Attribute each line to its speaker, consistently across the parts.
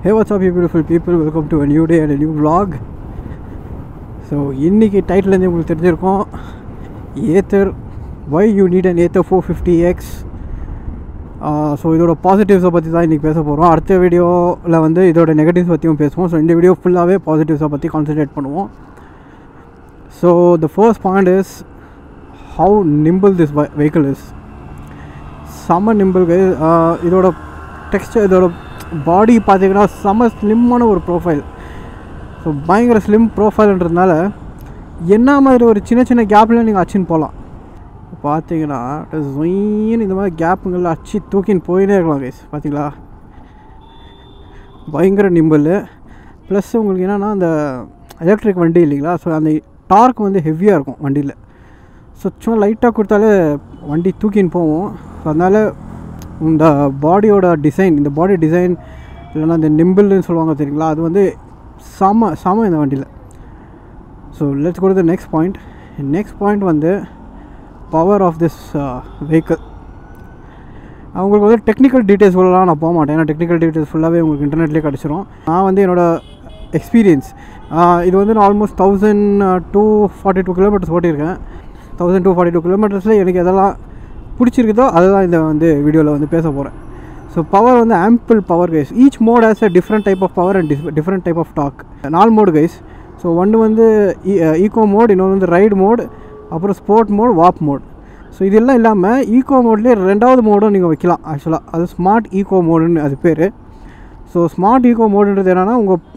Speaker 1: Hey, what's up, you beautiful people? Welcome to a new day and a new vlog. So, இன்னைக்கு title உங்களுக்கு தெரிஞ்சிருக்கும் Ather why you need an Ather 450X. So இதோட பாசிட்டிவ்ஸை பற்றி தான் இன்றைக்கி பேச போகிறோம். அடுத்த வீடியோவில் வந்து இதோட நெகட்டிவ்ஸ் பற்றியும் பேசுவோம். ஸோ இந்த வீடியோ ஃபுல்லாகவே பாசிட்டிவ்ஸை பற்றி கான்சன்ட்ரேட் பண்ணுவோம். So the first point is how nimble this vehicle is. செம்ம நிம்பிள். இதோட டெக்ஸ்டர், இதோட பாடி பார்த்தீங்கன்னா செம்ம ஸ்லிம்மான ஒரு ப்ரொஃபைல். ஸோ பயங்கர ஸ்லிம் ப்ரொஃபைல்ன்றதுனால என்ன மாதிரி ஒரு சின்ன சின்ன கேப்பில் நீங்கள் அச்சின்னு போகலாம். பார்த்தீங்கன்னா ஜொயின்னு இந்த மாதிரி கேப்புங்களில் அச்சு தூக்கின்னு போயினே இருக்கலாம் கைஸ். பார்த்தீங்களா, பயங்கர நிம்பிள். ப்ளஸ் உங்களுக்கு என்னென்னா அந்த எலக்ட்ரிக் வண்டி இல்லைங்களா, ஸோ அந்த டார்க் வந்து ஹெவியாக இருக்கும் வண்டியில். ஸோ சும்மா லைட்டாக கொடுத்தாலே வண்டி தூக்கின்னு போவோம். ஸோ அதனால் இந்த பாடியோட டிசைன், இந்த பாடி டிசைன் இல்லைன்னா இந்த நிம்பிள்னு சொல்லுவாங்க தெரியுங்களா, அது வந்து செம இந்த வண்டியில். So let's go to the next point. Next point வந்து பவர் ஆஃப் திஸ் வெஹிக்கிள். அவங்களுக்கு வந்து டெக்னிக்கல் டீட்டெயில்ஸ்லாம் நான் போக மாட்டேன், ஏன்னா டெக்னிக்கல் டீட்டெயில்ஸ் ஃபுல்லாகவே உங்களுக்கு இன்டர்நெட்லேயே கிடச்சிரும். நான் வந்து என்னோடய எக்ஸ்பீரியன்ஸ், இது வந்து நான் ஆல்மோஸ்ட் 1242 கிலோமீட்டர்ஸ் ஓட்டியிருக்கேன். 1242 கிலோமீட்டர்ஸில் எனக்கு எதெல்லாம் பிடிச்சிருக்குதோ அதுதான் இந்த வந்து வீடியோவில் வந்து பேச போகிறேன். ஸோ பவர் வந்து ample power guys. Each mode has a different type of power and different type of torque. 4 mode guys. So ஒன்று வந்து ஈகோ மோட், இன்னொன்று வந்து ரைடு மோட், அப்புறம் ஸ்போர்ட் மோட், வாப் மோட். ஸோ இதெல்லாம் இல்லாமல் ஈகோ மோட்லேயே 2வது மோடும் நீங்கள் வைக்கலாம் ஆக்சுவலாக. அது ஸ்மார்ட் ஈகோ மோடுன்னு அது பேர். ஸோ ஸ்மார்ட் ஈகோ மோடுன்றது என்னென்னா,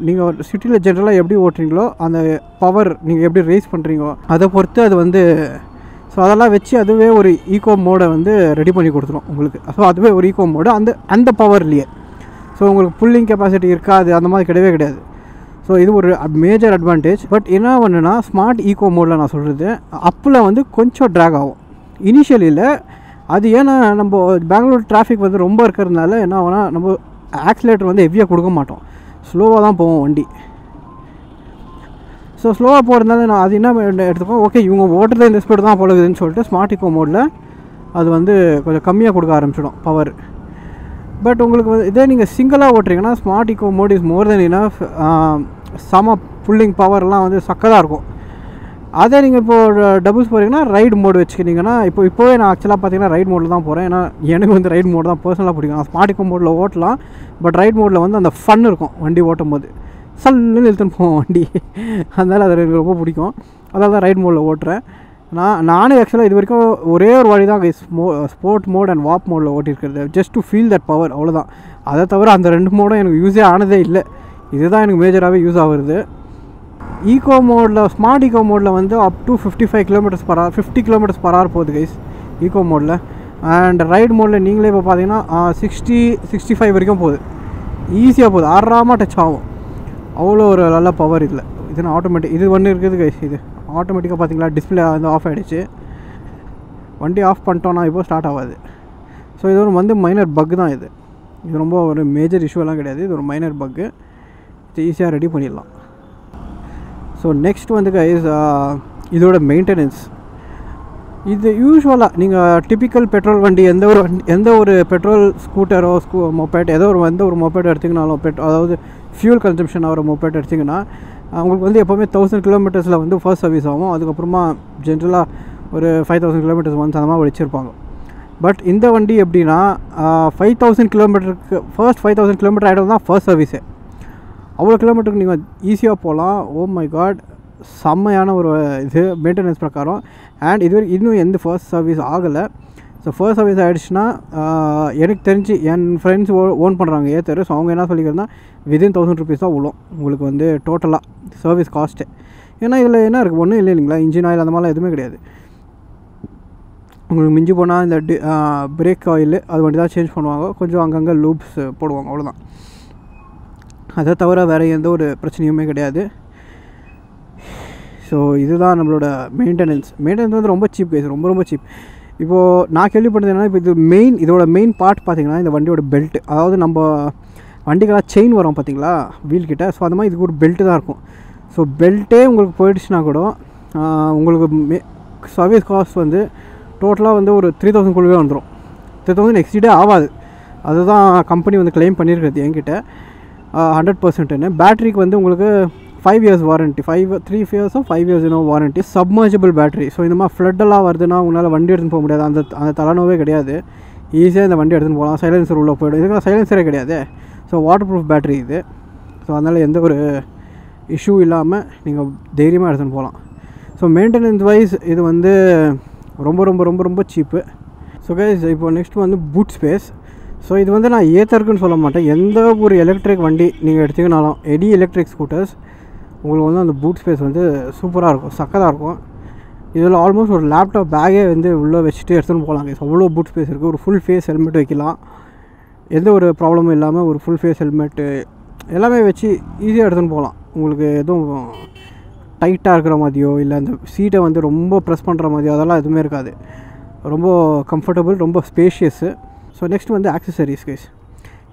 Speaker 1: நீங்கள் சிட்டியில் ஜென்ரலாக எப்படி ஓட்டுறீங்களோ அந்த பவர் நீங்கள் எப்படி ரேஸ் பண்ணுறீங்களோ அதை பொறுத்து அது வந்து, ஸோ அதெல்லாம் வச்சு அதுவே ஒரு ஈகோ மோடை வந்து ரெடி பண்ணி கொடுத்துரும் உங்களுக்கு. ஸோ அதுவே ஒரு ஈகோ மோடு அந்த பவர்லேயே. ஸோ உங்களுக்கு புல்லிங் கெப்பாசிட்டி இருக்காது, அந்த மாதிரி கிடையாது. ஸோ இது ஒரு மேஜர் அட்வான்டேஜ். பட் என்ன ஒன்றுனா, ஸ்மார்ட் ஈகோ மோடில் நான் சொல்கிறது அப்பில் வந்து கொஞ்சம் ட்ராக் ஆகும் இனிஷியலியில். அது ஏன்னா நம்ம பெங்களூர் டிராஃபிக் வந்து ரொம்ப இருக்கிறதுனால என்ன ஆகும்னா, நம்ம ஆக்சிலேட்டர் வந்து ஹெவியாக கொடுக்க மாட்டோம், ஸ்லோவாக தான் போவோம் வண்டி. ஸோ ஸ்லோவாக போகிறதுனால நான் அது என்ன எடுத்துப்போம், ஓகே இவங்க ஓட்டுறது இந்த ஸ்பீடு தான் போடுதுன்னு சொல்லிட்டு ஸ்மார்ட் ஈகோ மோடில் அது வந்து கொஞ்சம் கம்மியாக கொடுக்க ஆரம்பிச்சிடும் பவர். பட் உங்களுக்கு வந்து இதே நீங்கள் சிங்கிளாக ஓட்டுறீங்கன்னா smart eco mode is more than enough. சம புல்லிங் பவர்லாம் வந்து சக்கதாக இருக்கும். அதே நீங்கள் இப்போது டபுள்ஸ் போகிறீங்கன்னா ரைடு மோடு வச்சுக்கிட்டிங்கன்னா, இப்போவே நான் ஆக்சுவலாக பார்த்தீங்கன்னா ரைட் மோடில் தான் போகிறேன். ஏன்னா எனக்கு வந்து ரைட் மோடு தான் பர்சனலாக பிடிக்கும். நான் ஸ்மார்ட் ஈகோ மோடில் ஓட்டலாம், பட் ரைட் மோடில் வந்து அந்த ஃபன் இருக்கும் வண்டி ஓட்டும் போது. சல்லுன்னு இழுத்துன்னு போவோம் வண்டி, அதனால் அது எனக்கு ரொம்ப பிடிக்கும். அதனால தான் ரைட் மோடில் ஓட்டுறேன். நானும் ஆக்சுவலாக இது வரைக்கும் ஒரே ஒரு வாடி தான் ஸ்போர்ட் மோட் அண்ட் வாப் மோடில் ஓட்டிருக்கிறது, just to feel that power, அவ்வளோதான். அதை தவிர அந்த 2 மோடும் எனக்கு யூஸே ஆனதே இல்லை. இதுதான் எனக்கு மேஜராகவே யூஸ் ஆகுது. ஈகோ மோடில், ஸ்மார்ட் ஈகோ மோடில் வந்து up to 55 kilometres per hour, 50 kilometres per hour போகுது கைஸ் ஈகோ மோடில். அண்ட் ரைட் மோடில் நீங்களே இப்போ பார்த்தீங்கன்னா 60-65 வரைக்கும் போகுது, ஈஸியாக போகுது, ஆறாமல் டச் ஆகும். அவ்வளோ ஒரு நல்ல பவர் இதில். இது ஆட்டோமேட்டிக், இது ஒன்று இருக்குது கைஸ். இது ஆட்டோமேட்டிக்காக பார்த்தீங்களா டிஸ்பிளே வந்து ஆஃப் ஆகிடுச்சு. வண்டி ஆஃப் பண்ணிட்டோன்னா இப்போ ஸ்டார்ட் ஆகாது. ஸோ இது ஒரு வந்து மைனர் பக் தான். இது ரொம்ப ஒரு மேஜர் இஷ்யூலாம் கிடையாது, இது ஒரு மைனர் பக்கு. இது ஈஸியாக ரெடி பண்ணிடலாம். ஸோ நெக்ஸ்ட் வந்து கைஸ் இதோட மெயின்டெனன்ஸ். இது யூஸ்வலாக நீங்கள் டிப்பிக்கல் பெட்ரோல் வண்டி எந்த ஒரு பெட்ரோல் ஸ்கூட்டரோ மொபைட் எந்த ஒரு மொபைட் எடுத்திங்கனாலும், அதாவது ஃபியூல் கன்சம்ஷன் ஆகிற மொபைட் எடுத்திங்கன்னா உங்களுக்கு வந்து எப்போவுமே 1000 கிலோமீட்டர்ஸில் வந்து ஃபர்ஸ்ட் சர்வீஸ் ஆகும். அதுக்கப்புறமா ஜென்ரலாக ஒரு 5000 கிலோமீட்டர்ஸ் ஒன்ஸ் அந்த மாதிரி வச்சுருப்பாங்க. பட் இந்த வண்டி எப்படின்னா 5000 கிலோமீட்டருக்கு ஃபர்ஸ்ட் 5000 கிலோமீட்டர் ஆகிடும் தான் ஃபர்ஸ்ட் சர்வீஸே. அவ்வளோ கிலோமீட்டருக்கு நீங்கள் ஈஸியாக போகலாம். ஓ மை காட், செம்மையான ஒரு இது மெயின்டெனன்ஸ் பிரகாரம். அண்ட் இது இன்னும் எந்த ஃபர்ஸ்ட் சர்வீஸ் ஆகலை. ஸோ ஃபர்ஸ்ட் சர்வீஸ் ஆகிடுச்சுன்னா எனக்கு தெரிஞ்சு என் ஃப்ரெண்ட்ஸ் ஓன் பண்ணுறாங்க ஏத்தர். ஸோ அவங்க என்ன சொல்லிக்கிறதுனா வித்தின் 1000 ருபீஸ் தான் விழும் உங்களுக்கு வந்து டோட்டலாக சர்வீஸ் காஸ்ட்டு. ஏன்னா இதில் என்ன இருக்குது, ஒன்றும் இல்லைங்களா, இன்ஜின் ஆயில் அந்த மாதிரிலாம் எதுவுமே கிடையாது. உங்களுக்கு மிஞ்சி போனால் இந்த பிரேக் ஆயில் அது வண்டி தான் சேஞ்ச் பண்ணுவாங்க, கொஞ்சம் அங்கங்கே லூப்ஸ் போடுவாங்க, அவ்வளோதான். அதை தவிர வேறு எந்த ஒரு பிரச்சனையுமே கிடையாது. ஸோ இதுதான் நம்மளோட மெயின்டெனன்ஸ் வந்து ரொம்ப சீப் கைஸ், ரொம்ப சீப். இப்போது நான் கேள்விப்பட்டது என்னன்னா, இப்போ இதோட மெயின் பார்ட் பார்த்திங்கன்னா இந்த வண்டியோட பெல்ட். அதாவது நம்ம வண்டிக்கெல்லாம் செயின் வரும் பார்த்திங்களா வீல் கிட்ட, ஸோ அந்த மாதிரி இதுக்கு ஒரு பெல்ட்டு தான் இருக்கும். ஸோ பெல்ட்டே உங்களுக்கு போயிடுச்சுன்னா கூட உங்களுக்கு சர்வீஸ் காஸ்ட் வந்து டோட்டலாக வந்து ஒரு 3000 குள்ளவே வந்துடும். 3000 எக்ஸிடே ஆகாது. அதுதான் கம்பெனி வந்து கிளைம் பண்ணியிருக்கிறது என்கிட்ட. 100%. பேட்டரிக்கு வந்து உங்களுக்கு 5 years warranty, 3 years 5 years warranty. Submersible battery. So இந்த மாதிரி ஃப்ளட்டெல்லாம் வருதுன்னா உங்களால் வண்டி எடுத்துன்னு போக முடியாது. அந்த தலைநோவே கிடையாது. ஈஸியாக இந்த வண்டி எடுத்துன்னு போகலாம். சைலன்சர் உள்ளே போய்டும். இதுக்கு சைலன்சரே கிடையாது. ஸோ வாட்டர் ப்ரூஃப் பேட்டரி இது. ஸோ அதனால் எந்த ஒரு இஷ்யூ இல்லாமல் நீங்கள் தைரியமாக எடுத்துன்னு போகலாம். ஸோ மெயின்டெனன்ஸ் வைஸ் இது வந்து ரொம்ப ரொம்ப ரொம்ப ரொம்ப சீப்பு. ஸோ கைஸ் இப்போ நெக்ஸ்ட் வந்து பூட் ஸ்பேஸ். ஸோ இது வந்து நான் ஏத்தருக்குன்னு சொல்ல மாட்டேன். எந்த ஒரு எலக்ட்ரிக் வண்டி நீங்கள் எடுத்திங்கனாலும் எனி எலக்ட்ரிக் ஸ்கூட்டர்ஸ் உங்களுக்கு வந்து அந்த பூட் ஸ்பேஸ் வந்து சூப்பராக இருக்கும், சக்கதாக இருக்கும். இதில் ஆல்மோஸ்ட் ஒரு லேப்டாப் பேக்கே வந்து உள்ளே வச்சுட்டு எடுத்துன்னு போகலாம் கைஸ். அவ்வளோ பூட் ஸ்பேஸ் இருக்குது. ஒரு ஃபுல் ஃபேஸ் ஹெல்மெட் வைக்கலாம், எந்த ஒரு ப்ராப்ளமும் இல்லாமல். ஒரு ஃபுல் ஃபேஸ் ஹெல்மெட்டு எல்லாமே வச்சு ஈஸியாக எடுத்துன்னு போகலாம். உங்களுக்கு எதுவும் டைட்டாக இருக்கிற மாதிரியோ இல்லை அந்த சீட்டை வந்து ரொம்ப ப்ரெஸ் பண்ணுற மாதிரியோ அதெல்லாம் எதுவுமே இருக்காது. ரொம்ப கம்ஃபர்டபுள், ரொம்ப ஸ்பேஷியஸ்ஸு. ஸோ நெக்ஸ்ட் வந்து ஆக்சசரிஸ் கைஸ்.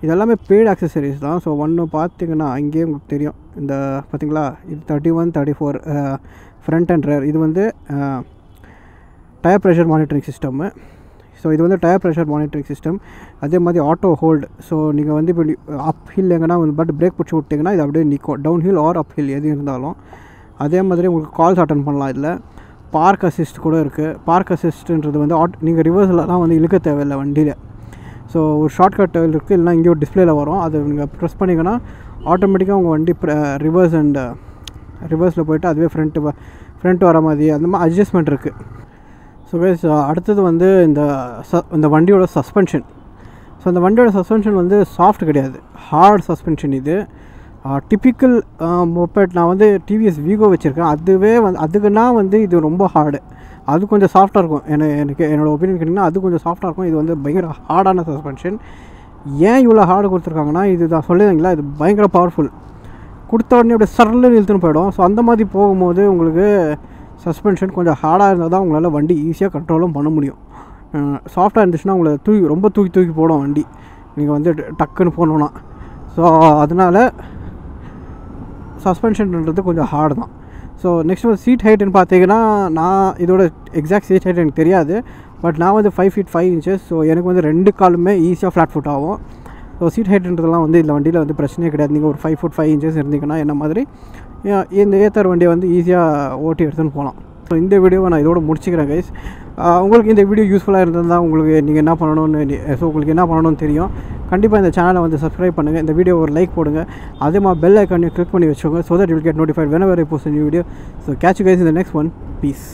Speaker 1: இதெல்லாமே பெய்டு ஆக்சசரிஸ் தான். ஸோ ஒன்று பார்த்திங்கன்னா அங்கேயே உங்களுக்கு தெரியும். இந்த பார்த்திங்களா, இது 31, 34 ஃப்ரண்ட் அண்ட் ரேர். இது வந்து tyre pressure monitoring system. So இது வந்து டயர் ப்ரெஷர் மானிட்டரிங் சிஸ்டம். அதே மாதிரி ஆட்டோ ஹோல்டு. ஸோ நீங்கள் வந்து இப்போ அப் ஹில் எங்கன்னா பட் பிரேக் பிடிச்சி விட்டிங்கன்னா இது அப்படியே நிற்கும். டவுன் ஹில் ஆர் அப் ஹில் எது இருந்தாலும். அதே மாதிரி உங்களுக்கு கால்ஸ் அட்டன் பண்ணலாம். இதில் பார்க் அசிஸ்ட் கூட இருக்குது. பார்க் அசிஸ்ட்ன்றது வந்து நீங்கள் ரிவர்ஸ்லலாம் வந்து இழுக்க தேவையில்லை வண்டியில். ஸோ ஒரு ஷார்ட்கட் இருக்குது, இல்லைனா இங்கே ஒரு டிஸ்பிளேல வரும். அதை நீங்கள் ப்ரெஸ் பண்ணிங்கன்னா ஆட்டோமேட்டிக்காக உங்கள் வண்டி ரிவர்ஸ் அண்ட் ரிவர்ஸில் போய்ட்டு அதுவே ஃப்ரண்ட் வர மாதிரி அந்த மாதிரி அட்ஜஸ்ட்மெண்ட் இருக்குது. ஸோ கைஸ் அடுத்தது வந்து இந்த வண்டியோட சஸ்பென்ஷன். ஸோ இந்த வண்டியோட சஸ்பென்ஷன் வந்து சாஃப்ட் கிடையாது, ஹார்ட் சஸ்பென்ஷன். இது டிப்பிக்கல் மோப்பட். நான் வந்து டிவிஎஸ் வீகோ வச்சுருக்கேன். அதுவே வந்து அதுக்குன்னா வந்து இது ரொம்ப ஹார்டு. அது கொஞ்சம் சாஃப்டாக இருக்கும். எனக்கு என்னோடய ஒப்பீனியன் கேட்டிங்கன்னா அது கொஞ்சம் சாஃப்டாக இருக்கும். இது வந்து பயங்கர ஹார்டான சஸ்பென்ஷன். ஏன் இவ்வளோ ஹார்டு கொடுத்துருக்காங்கன்னா, இது தான் சொல்லுவீங்களா, இது பயங்கர பவர்ஃபுல். கொடுத்த உடனே அப்படியே சரல்னு இழுத்துன்னு போயிடும். ஸோ அந்த மாதிரி போகும்போது உங்களுக்கு சஸ்பென்ஷன் கொஞ்சம் ஹார்டாக இருந்தால் தான் உங்களால் வண்டி ஈஸியாக கண்ட்ரோலும் பண்ண முடியும். சாஃப்டாக இருந்துச்சுன்னா உங்களை ரொம்ப தூக்கி போடும் வண்டி, நீங்கள் வந்து டக்குன்னு போகணுன்னா. ஸோ அதனால் சஸ்பென்ஷன்ன்றது கொஞ்சம் ஹார்டு தான். ஸோ நெக்ஸ்ட் வந்து சீட் ஹைட்டுன்னு பார்த்தீங்கன்னா, நான் இதோட எக்ஸாக்ட் சீட் ஹைட் எனக்கு தெரியாது. பட் நான் வந்து 5 feet 5 inches. ஸோ எனக்கு வந்து 2 காலுமே ஈஸியாக ஃப்ளாட் ஃபுட் ஆகும். ஸோ சீட் ஹைட்டுன்றதுலாம் வந்து இந்த வண்டியில் வந்து பிரச்சனையே கிடையாது. நீங்கள் ஒரு 5 foot 5 inches இருந்தீங்கன்னா என்ன மாதிரி இந்த ஏத்தர் வண்டியை வந்து ஈஸியாக ஓட்டி எடுத்துன்னு போகலாம். ஸோ இந்த வீடியோவை நான் இதோட முடிச்சுக்கிறேன் கைஸ். உங்களுக்கு இந்த வீடியோ யூஸ்ஃபுல்லாக இருந்ததுதான் உங்களுக்கு நீங்கள் என்ன பண்ணணும்னு தெரியும். கண்டிப்பாக இந்த சேனலை வந்து சப்ஸ்கிரைப் பண்ணுங்கள். இந்த வீடியோ ஒரு லைக் போடுங்க. அதே மாதிரி பெல் ஐக்கானையும் கிளிக் பண்ணி வச்சுக்கோங்க. So that you will get notified whenever I post a new video. So catch you guys in the next one. Peace.